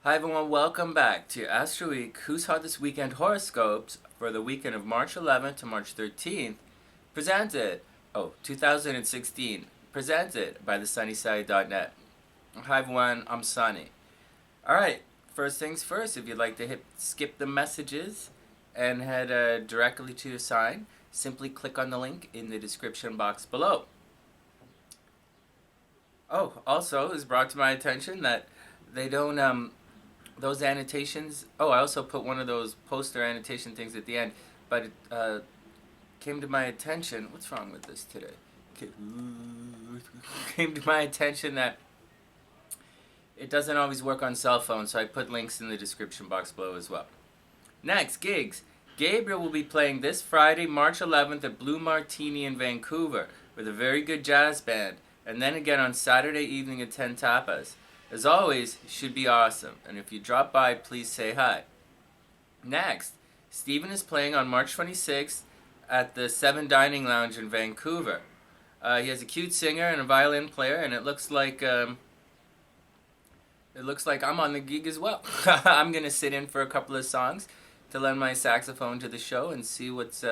Hi everyone, welcome back to Astro-week, Who's Hot This Weekend Horoscopes for the weekend of March 11th to March 13th, presented, 2016, presented by thesunnyside.net. Hi everyone, I'm Sonny. Alright, first things first, if you'd like to skip the messages and head directly to your sign, simply click on the link in the description box below. Oh, also, it's brought to my attention that they don't, those annotations. Oh, I also put one of those poster annotation things at the end, but it came to my attention. What's wrong with this today? Came to my attention that it doesn't always work on cell phones, so I put links in the description box below as well. Next, gigs. Gabriel will be playing this Friday, March 11th at Blue Martini in Vancouver with a very good jazz band, and then again on Saturday evening at 10 Tapas. As always, it should be awesome, and if you drop by, please say hi. Next, Steven is playing on March 26th at the 7 Dining Lounge in Vancouver. He has a cute singer and a violin player, and it looks like I'm on the gig as well. I'm gonna sit in for a couple of songs to lend my saxophone to the show and see if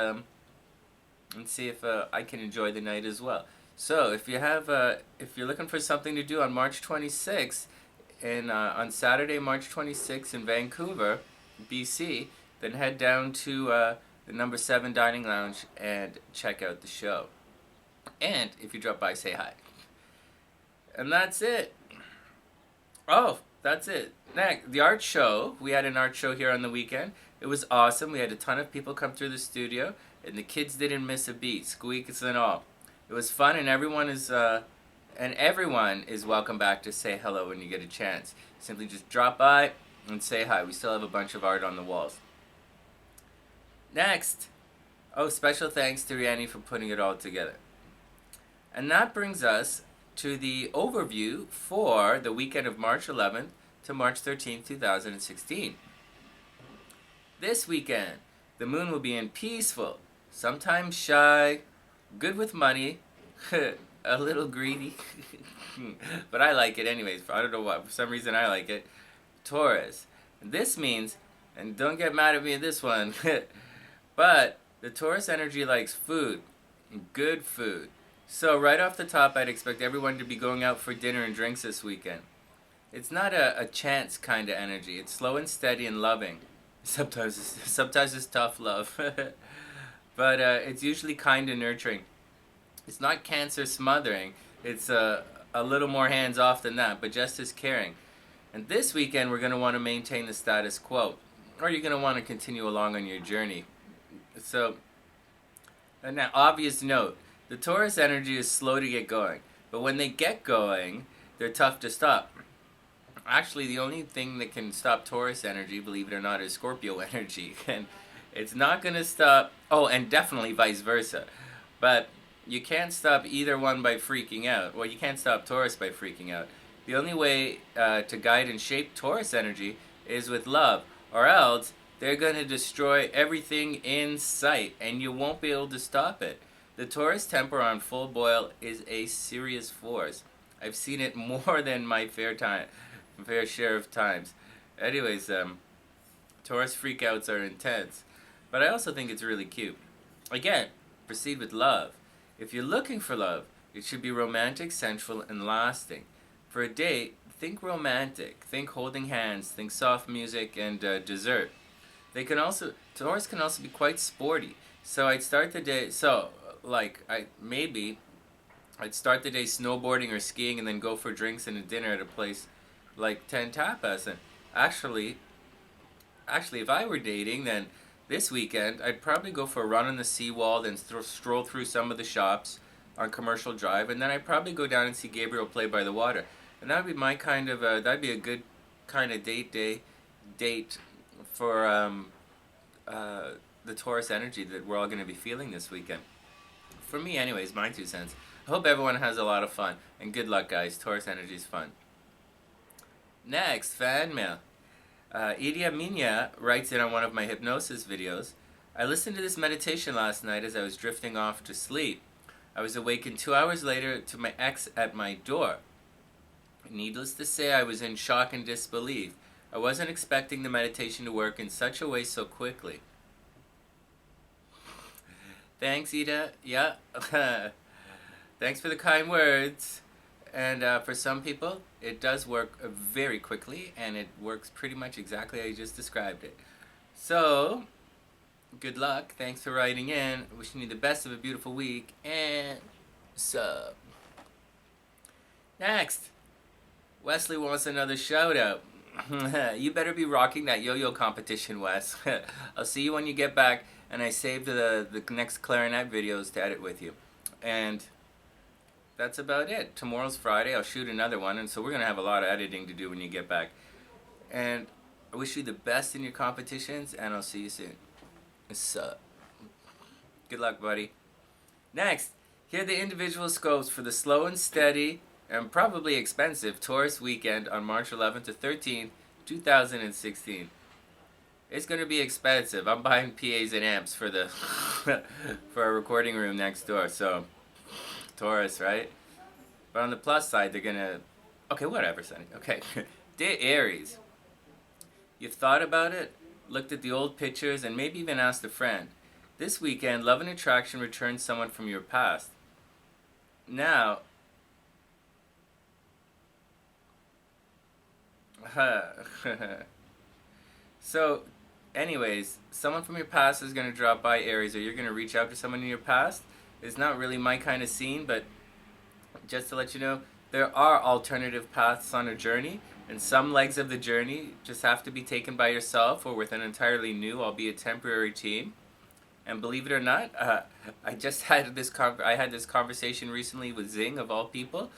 I can enjoy the night as well. So if you're looking for something to do on March 26th, on Saturday, March 26th in Vancouver, BC, then head down to the number 7 Dining Lounge and check out the show. And if you drop by, say hi. And that's it. Oh, that's it. Next, the art show. We had an art show here on the weekend. It was awesome. We had a ton of people come through the studio, and the kids didn't miss a beat, squeaks and all. It was fun, and everyone is welcome back to say hello when you get a chance. Simply just drop by and say hi. We still have a bunch of art on the walls. Next, special thanks to Rihanna for putting it all together. And that brings us to the overview for the weekend of March 11th to March 13th, 2016. This weekend, the moon will be in peaceful, sometimes shy, good with money, a little greedy, but I like it anyways. I don't know why. For some reason I like it. Taurus. And this means, and don't get mad at me at this one, but the Taurus energy likes food, good food. So right off the top, I'd expect everyone to be going out for dinner and drinks this weekend. It's not a chance kind of energy. It's slow and steady and loving. Sometimes it's tough love, but it's usually kind and nurturing. It's not cancer smothering. It's a little more hands off than that, but just as caring. And this weekend, we're going to want to maintain the status quo, or you're going to want to continue along on your journey. So, and now, obvious note, the Taurus energy is slow to get going, but when they get going, they're tough to stop. Actually, the only thing that can stop Taurus energy, believe it or not, is Scorpio energy. And it's not going to stop, and definitely vice versa. But you can't stop either one by freaking out. Well, you can't stop Taurus by freaking out. The only way to guide and shape Taurus energy is with love, or else they're going to destroy everything in sight, and you won't be able to stop it. The Taurus temper on full boil is a serious force. I've seen it more than my fair share of times. Anyways, Taurus freakouts are intense, but I also think it's really cute. Again, proceed with love. If you're looking for love, it should be romantic, sensual, and lasting. For a date, think romantic. Think holding hands. Think soft music and dessert. Taurus can also be quite sporty. So I'd start the day. I'd start the day snowboarding or skiing, and then go for drinks and a dinner at a place like 10 Tapas. And actually, if I were dating, then this weekend, I'd probably go for a run on the seawall, then stroll through some of the shops on Commercial Drive, and then I'd probably go down and see Gabriel play by the water. And that would be my that'd be a good kind of date for the Taurus energy that we're all going to be feeling this weekend. For me, anyways, my 2 cents. I hope everyone has a lot of fun, and good luck, guys. Taurus energy is fun. Next, fan mail. Iria Minya writes in on one of my hypnosis videos. I listened to this meditation last night as I was drifting off to sleep. I was awakened 2 hours later to my ex at my door. Needless to say, I was in shock and disbelief. I wasn't expecting the meditation to work in such a way so quickly. Thanks, Ida. Yeah. Thanks for the kind words. And for some people, it does work very quickly, and it works pretty much exactly how you just described it. So, good luck. Thanks for writing in. Wishing you the best of a beautiful week. And sub. Next, Wesley wants another shout out. You better be rocking that yo-yo competition, Wes. I'll see you when you get back, and I saved the next clarinet videos to edit with you. And that's about it. Tomorrow's Friday. I'll shoot another one, and so we're going to have a lot of editing to do when you get back. And I wish you the best in your competitions, and I'll see you soon. Sup. Good luck, buddy. Next, here are the individual scopes for the slow and steady and probably expensive Taurus weekend on March 11th to 13th, 2016. It's going to be expensive. I'm buying PAs and amps for the for a recording room next door, so Taurus, right? But on the plus side, they're going to... Okay, whatever, Sonny. Okay. Dear Aries, you've thought about it, looked at the old pictures, and maybe even asked a friend. This weekend, love and attraction returns someone from your past. Now... So, anyways, someone from your past is going to drop by, Aries, or you're going to reach out to someone in your past. It's not really my kind of scene, but just to let you know, there are alternative paths on a journey, and some legs of the journey just have to be taken by yourself or with an entirely new, albeit temporary team. And believe it or not, I just had this conversation recently with Zing, of all people,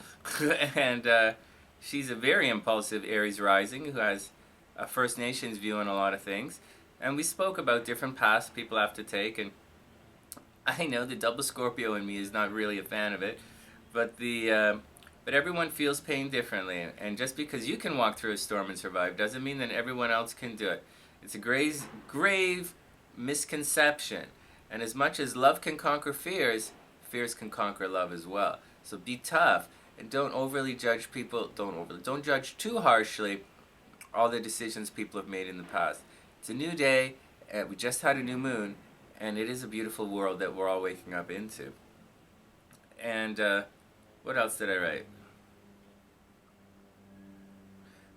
and she's a very impulsive Aries rising who has a First Nations view on a lot of things. And we spoke about different paths people have to take, and I know the double Scorpio in me is not really a fan of it, but but everyone feels pain differently, and just because you can walk through a storm and survive doesn't mean that everyone else can do it. It's a grave misconception, and as much as love can conquer fears, fears can conquer love as well. So be tough, and don't overly judge people. Don't judge too harshly all the decisions people have made in the past. It's a new day, and we just had a new moon, and it is a beautiful world that we're all waking up into. And what else did I write?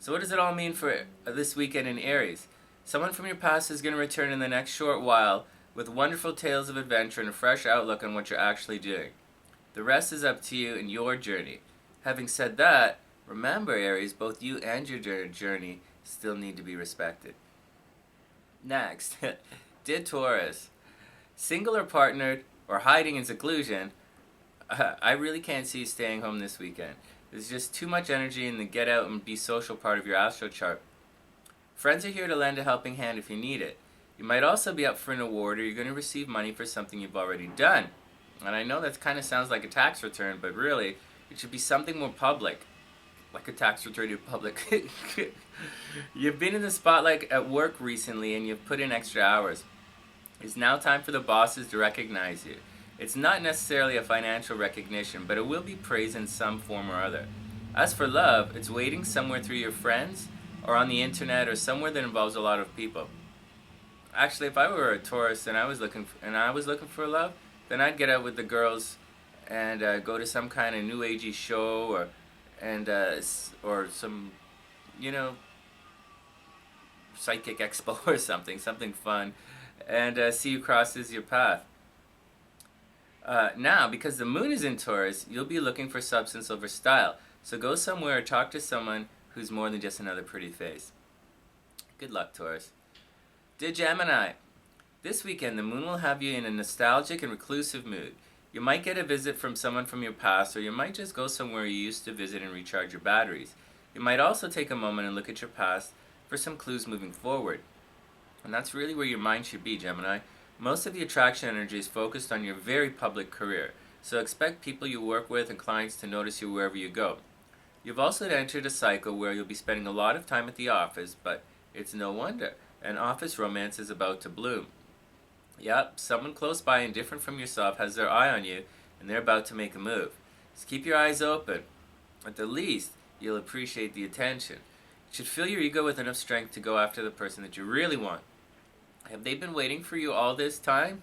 So what does it all mean for this weekend in Aries? Someone from your past is going to return in the next short while with wonderful tales of adventure and a fresh outlook on what you're actually doing. The rest is up to you and your journey. Having said that, remember, Aries, both you and your journey still need to be respected. Next, dear Taurus, single or partnered or hiding in seclusion, I really can't see you staying home this weekend. There's just too much energy in the get out and be social part of your astro chart. Friends are here to lend a helping hand if you need it. You might also be up for an award, or you're going to receive money for something you've already done. And I know that kind of sounds like a tax return, but really, it should be something more public. Like a tax return in public. You've been in the spotlight at work recently and you've put in extra hours. It's now time for the bosses to recognize you. It's not necessarily a financial recognition, but it will be praise in some form or other. As for love, it's waiting somewhere through your friends, or on the internet, or somewhere that involves a lot of people. Actually, if I were a Taurus and I was looking for love, then I'd get out with the girls and go to some kind of new agey show, or some, psychic expo or something fun, and see who crosses your path. Now, because the moon is in Taurus, you'll be looking for substance over style. So go somewhere or talk to someone who's more than just another pretty face. Good luck, Taurus. Dear Gemini, this weekend the moon will have you in a nostalgic and reclusive mood. You might get a visit from someone from your past, or you might just go somewhere you used to visit and recharge your batteries. You might also take a moment and look at your past for some clues moving forward. And that's really where your mind should be, Gemini. Most of the attraction energy is focused on your very public career, so expect people you work with and clients to notice you wherever you go. You've also entered a cycle where you'll be spending a lot of time at the office, but it's no wonder. An office romance is about to bloom. Yep, someone close by and different from yourself has their eye on you, and they're about to make a move. Just keep your eyes open. At the least, you'll appreciate the attention. You should fill your ego with enough strength to go after the person that you really want. Have they been waiting for you all this time?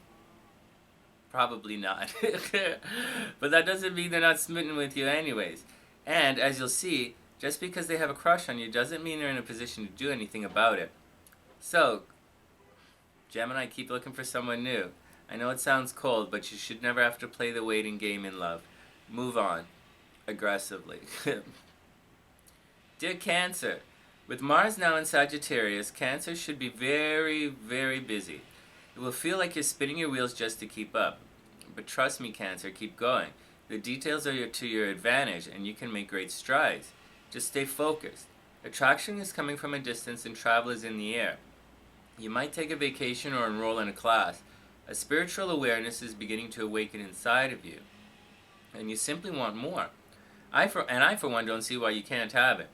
Probably not. But that doesn't mean they're not smitten with you anyways. And as you'll see, just because they have a crush on you doesn't mean they're in a position to do anything about it. So, Gemini, keep looking for someone new. I know it sounds cold, but you should never have to play the waiting game in love. Move on. Aggressively. Dear Cancer, with Mars now in Sagittarius, Cancer should be very, very busy. It will feel like you're spinning your wheels just to keep up. But trust me, Cancer, keep going. The details are to your advantage, and you can make great strides. Just stay focused. Attraction is coming from a distance, and travel is in the air. You might take a vacation or enroll in a class. A spiritual awareness is beginning to awaken inside of you, and you simply want more. I for one, don't see why you can't have it.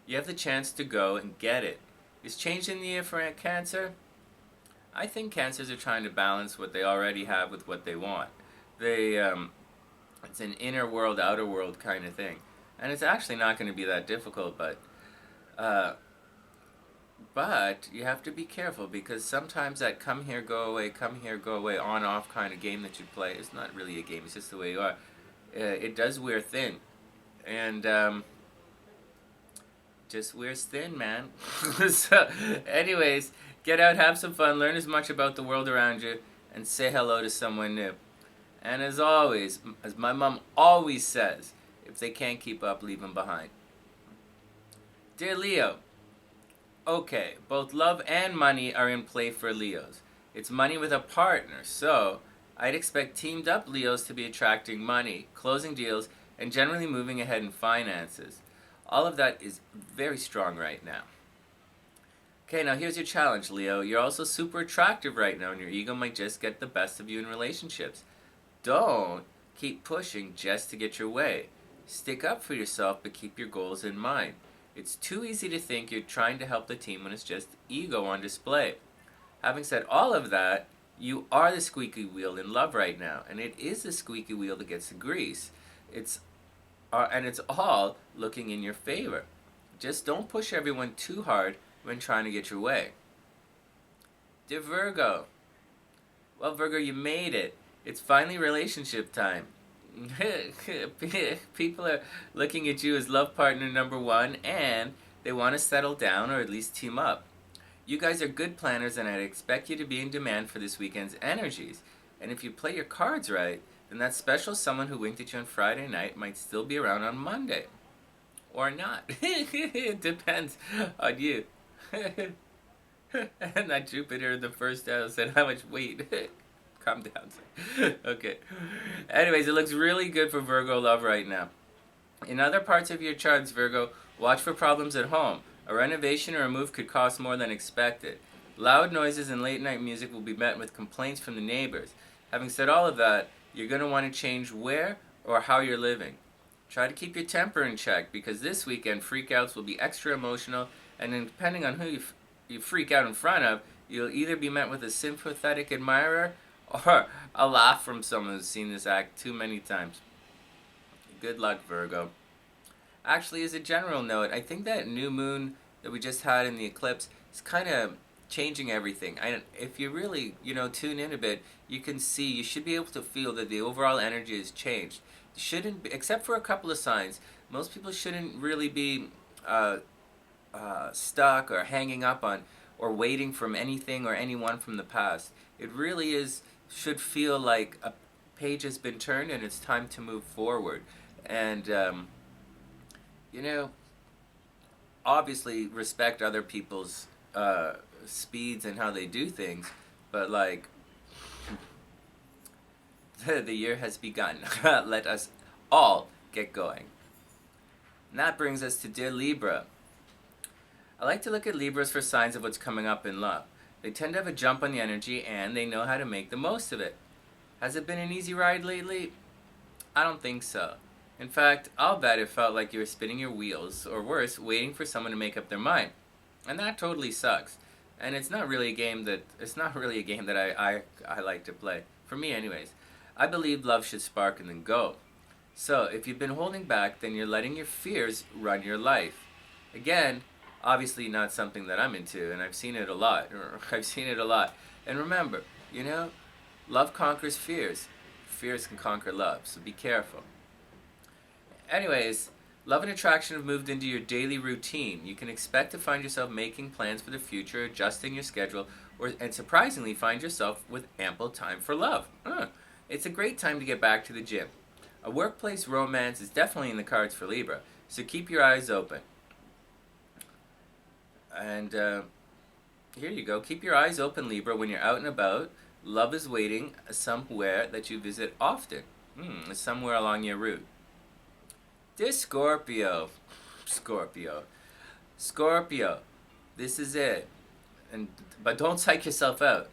You have the chance to go and get it. Is change in the air for Cancer? I think Cancers are trying to balance what they already have with what they want. It's an inner world, outer world kind of thing. And it's actually not going to be that difficult, but you have to be careful, because sometimes that come here, go away, on-off kind of game that you play is not really a game, it's just the way you are. It does wear thin. And just wears thin, man. So, anyways, get out, have some fun, learn as much about the world around you, and say hello to someone new. And as always, as my mom always says, if they can't keep up, leave them behind. Dear Leo, okay, both love and money are in play for Leos. It's money with a partner, so I'd expect teamed up Leos to be attracting money, closing deals, and generally moving ahead in finances. All of that is very strong right now. Okay, now here's your challenge, Leo. You're also super attractive right now, and your ego might just get the best of you in relationships. Don't keep pushing just to get your way. Stick up for yourself, but keep your goals in mind. It's too easy to think you're trying to help the team when it's just ego on display. Having said all of that, you are the squeaky wheel in love right now, and it is the squeaky wheel that gets the grease. It's all looking in your favor. Just don't push everyone too hard when trying to get your way. Dear Virgo, well, Virgo, you made it. It's finally relationship time. People are looking at you as love partner number one, and they want to settle down or at least team up. You guys are good planners, and I'd expect you to be in demand for this weekend's energies. And if you play your cards right, then that special someone who winked at you on Friday night might still be around on Monday. Or not. It depends on you. And that Jupiter in the first house said, how much weight? Calm down. Okay. Anyways, it looks really good for Virgo love right now. In other parts of your charts, Virgo, watch for problems at home. A renovation or a move could cost more than expected. Loud noises and late night music will be met with complaints from the neighbors. Having said all of that, you're going to want to change where or how you're living. Try to keep your temper in check, because this weekend freakouts will be extra emotional, and then depending on who you freak out in front of, you'll either be met with a sympathetic admirer or a laugh from someone who's seen this act too many times. Good luck, Virgo. Actually, as a general note, I think that new moon that we just had in the eclipse is kind of changing everything. If you really, tune in a bit, you should be able to feel that the overall energy has changed. Shouldn't, except for a couple of signs, most people shouldn't really be stuck or hanging up on or waiting from anything or anyone from the past. It really should feel like a page has been turned and it's time to move forward. And, obviously respect other people's speeds and how they do things, but the year has begun. Let us all get going. And that brings us to Dear Libra. I like to look at Libras for signs of what's coming up in love. They tend to have a jump on the energy, and they know how to make the most of it. Has it been an easy ride lately? I don't think so. In fact, I'll bet it felt like you were spinning your wheels, or worse, waiting for someone to make up their mind. And that totally sucks. And it's not really a game that I like to play. For me anyways. I believe love should spark and then go. So, if you've been holding back, then you're letting your fears run your life. Again, Obviously not something that I'm into, and I've seen it a lot. I've seen it a lot. And remember, love conquers fears. Fears can conquer love, so be careful. Anyways, love and attraction have moved into your daily routine. You can expect to find yourself making plans for the future, adjusting your schedule, and surprisingly find yourself with ample time for love. It's a great time to get back to the gym. A workplace romance is definitely in the cards for Libra, so keep your eyes open. And here you go. Keep your eyes open, Libra, when you're out and about. Love is waiting somewhere that you visit often, somewhere along your route. Dear Scorpio, this is it. But don't psych yourself out.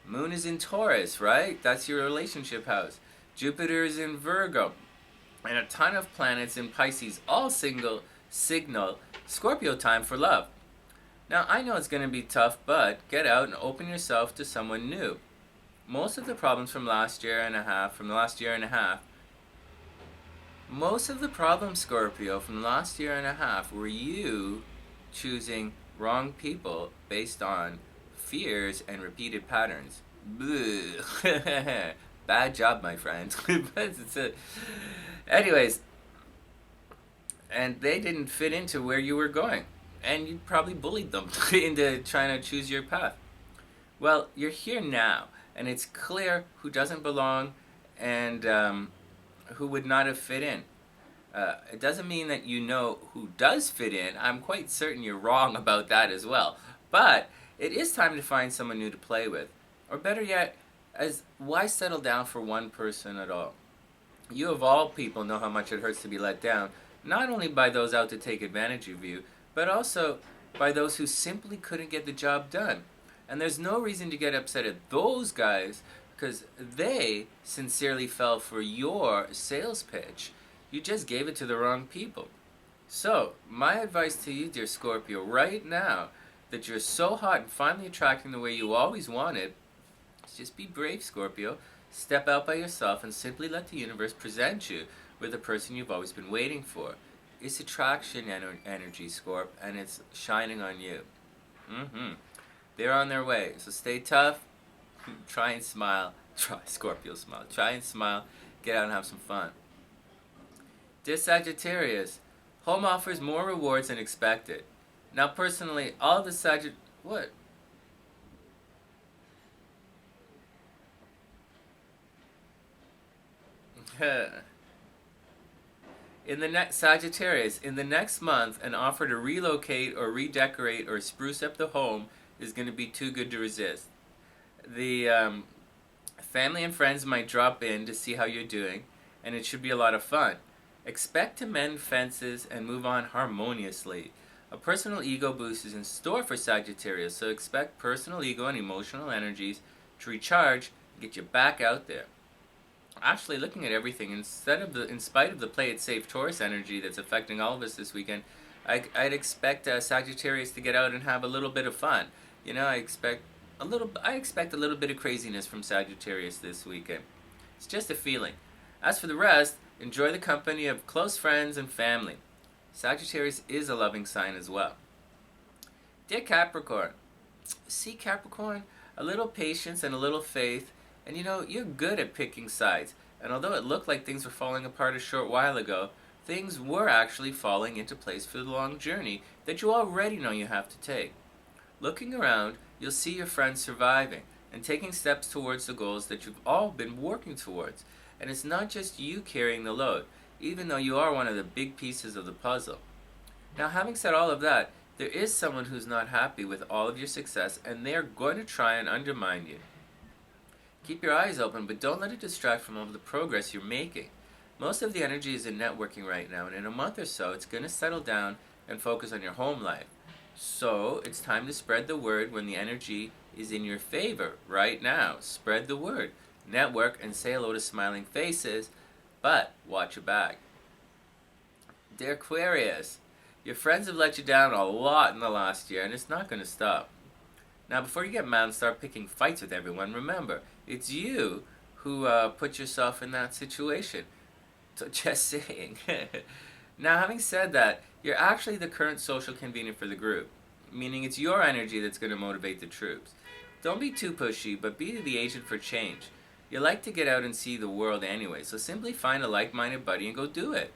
Moon is in Taurus, right? That's your relationship house. Jupiter is in Virgo. And a ton of planets in Pisces all signal Scorpio time for love. Now, I know it's going to be tough, but get out and open yourself to someone new. Most of the problems from the last year and a half, most of the problems, Scorpio, from the last year and a half were you choosing wrong people based on fears and repeated patterns. Bad job, my friend. Anyways, and they didn't fit into where you were going. And you probably bullied them into trying to choose your path. Well, you're here now, and it's clear who doesn't belong and who would not have fit in. It doesn't mean that you know who does fit in. I'm quite certain you're wrong about that as well. But it is time to find someone new to play with. Or better yet, why settle down for one person at all? You of all people know how much it hurts to be let down, not only by those out to take advantage of you, but also by those who simply couldn't get the job done. And there's no reason to get upset at those guys because they sincerely fell for your sales pitch. You just gave it to the wrong people. So, my advice to you, dear Scorpio, right now, that you're so hot and finally attracting the way you always wanted, is just be brave, Scorpio. Step out by yourself and simply let the universe present you with the person you've always been waiting for. It's attraction energy, Scorp, and it's shining on you. They're on their way, so stay tough. Try and smile. Scorpio, smile. Try and smile. Get out and have some fun. Dear Sagittarius, home offers more rewards than expected. Now, personally, all the What? Sagittarius, in the next month, an offer to relocate or redecorate or spruce up the home is going to be too good to resist. The family and friends might drop in to see how you're doing, and it should be a lot of fun. Expect to mend fences and move on harmoniously. A personal ego boost is in store for Sagittarius, so expect personal ego and emotional energies to recharge and get you back out there. Actually, looking at everything, in spite of the play it safe Taurus energy that's affecting all of us this weekend, I'd expect Sagittarius to get out and have a little bit of fun. I expect a little bit of craziness from Sagittarius this weekend. It's just a feeling. As for the rest, enjoy the company of close friends and family. Sagittarius is a loving sign as well. Dear Capricorn, see, Capricorn, a little patience and a little faith, and you're good at picking sides. And although it looked like things were falling apart a short while ago, things were actually falling into place for the long journey that you already know you have to take. Looking around, you'll see your friends surviving and taking steps towards the goals that you've all been working towards. And it's not just you carrying the load, even though you are one of the big pieces of the puzzle. Now, having said all of that, there is someone who's not happy with all of your success, and they're going to try and undermine you. Keep your eyes open, but don't let it distract from all of the progress you're making. Most of the energy is in networking right now, and in a month or so, it's going to settle down and focus on your home life. So, it's time to spread the word when the energy is in your favor right now. Spread the word. Network and say hello to smiling faces, but watch your back. Dear Aquarius, your friends have let you down a lot in the last year, and it's not going to stop. Now, before you get mad and start picking fights with everyone, remember, it's you who put yourself in that situation. So just saying. Now, having said that, you're actually the current social convener for the group, meaning it's your energy that's going to motivate the troops. Don't be too pushy, but be the agent for change. You like to get out and see the world anyway, so simply find a like-minded buddy and go do it.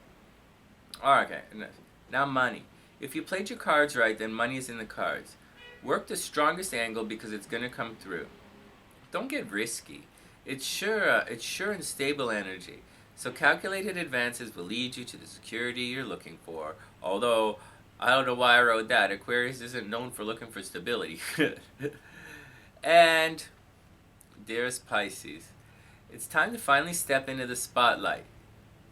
Okay, now money. If you played your cards right, then money is in the cards. Work the strongest angle because it's going to come through. Don't get risky. It's sure and stable energy. So calculated advances will lead you to the security you're looking for. Although, I don't know why I wrote that. Aquarius isn't known for looking for stability. And, dearest Pisces, it's time to finally step into the spotlight.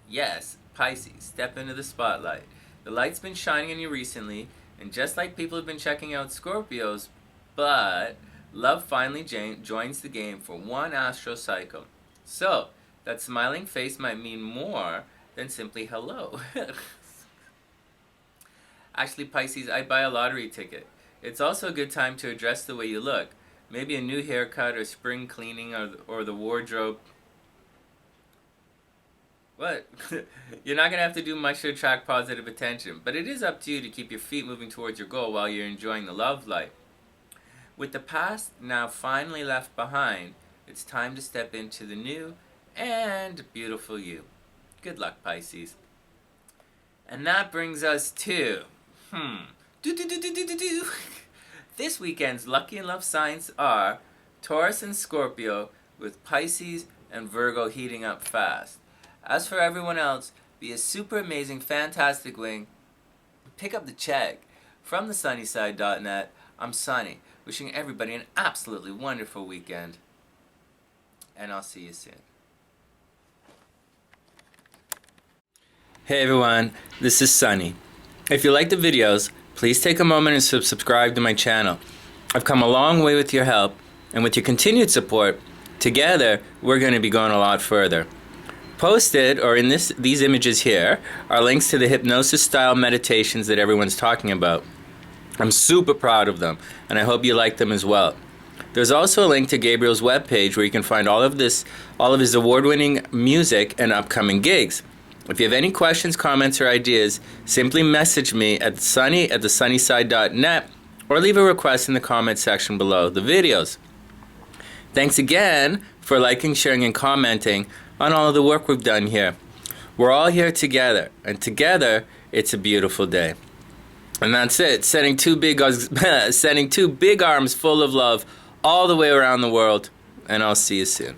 Yes, Pisces, step into the spotlight. The light's been shining on you recently, and just like people have been checking out Scorpios, but love finally joins the game for one astro cycle. So, that smiling face might mean more than simply hello. Actually, Pisces, I'd buy a lottery ticket. It's also a good time to address the way you look. Maybe a new haircut or spring cleaning or the wardrobe. What? You're not going to have to do much to attract positive attention, but it is up to you to keep your feet moving towards your goal while you're enjoying the love life. With the past now finally left behind, it's time to step into the new and beautiful you. Good luck, Pisces. And that brings us to, this weekend's lucky and love signs are Taurus and Scorpio, with Pisces and Virgo heating up fast. As for everyone else, be a super amazing, fantastic wing. Pick up the check. From the sunnyside.net, I'm Sonny, wishing everybody an absolutely wonderful weekend. And I'll see you soon. Hey everyone, this is Sonny. If you like the videos, please take a moment and subscribe to my channel. I've come a long way with your help, and with your continued support, together we're going to be going a lot further. Posted, or in these images here, are links to the hypnosis-style meditations that everyone's talking about. I'm super proud of them, and I hope you like them as well. There's also a link to Gabriel's webpage where you can find all of his award-winning music and upcoming gigs. If you have any questions, comments, or ideas, simply message me at sunny@thesunnyside.net or leave a request in the comment section below the videos. Thanks again for liking, sharing, and commenting on all of the work we've done here. We're all here together, and together, it's a beautiful day. And that's it. Sending two big arms full of love all the way around the world, and I'll see you soon.